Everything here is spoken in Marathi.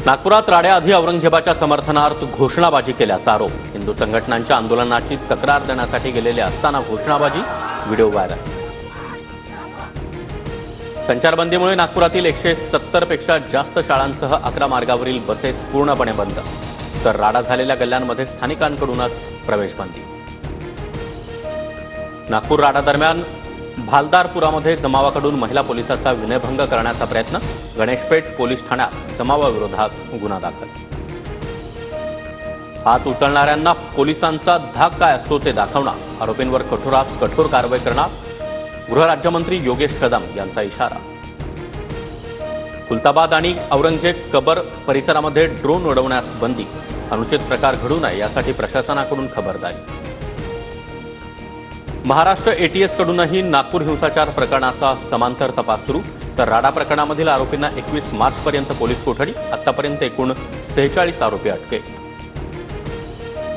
नागपुरात राड्याआधी औरंगजेबाच्या समर्थनार्थ घोषणाबाजी केल्याचा आरोप. हिंदू संघटनांच्या आंदोलनाची तक्रार देण्यासाठी गेलेले असताना घोषणाबाजी, व्हिडिओ व्हायरल. संचारबंदीमुळे नागपुरातील 170 पेक्षा जास्त शाळांसह 11 मार्गावरील बसेस पूर्णपणे बंद, तर राडा झालेल्या गल्ल्यांमध्ये स्थानिकांकडूनच प्रवेशबंदी. नागपूर राडा दरम्यान भालदारपुरामध्ये जमावाकडून महिला पोलिसाचा विनयभंग करण्याचा प्रयत्न. गणेशपेठ पोलीस ठाण्यात जमावाविरोधात गुन्हा दाखल. हात उचलणाऱ्यांना पोलिसांचा धाक काय असतो ते दाखवणार, आरोपींवर कठोरात कठोर कारवाई करणार, गृहराज्यमंत्री योगेश कदम यांचा इशारा. खुलताबाद आणि औरंगजेब कबर परिसरामध्ये ड्रोन उडवण्यास बंदी, अनुचित प्रकार घडू नये यासाठी प्रशासनाकडून खबरदारी. महाराष्ट्र एटीएस कडूनही नागपूर हिंसाचार प्रकरणाचा समांतर तपास सुरू, तर राडा प्रकरणामधील आरोपींना 21 मार्चपर्यंत पोलीस कोठडी. आतापर्यंत एकूण 46 आरोपी अटकेत.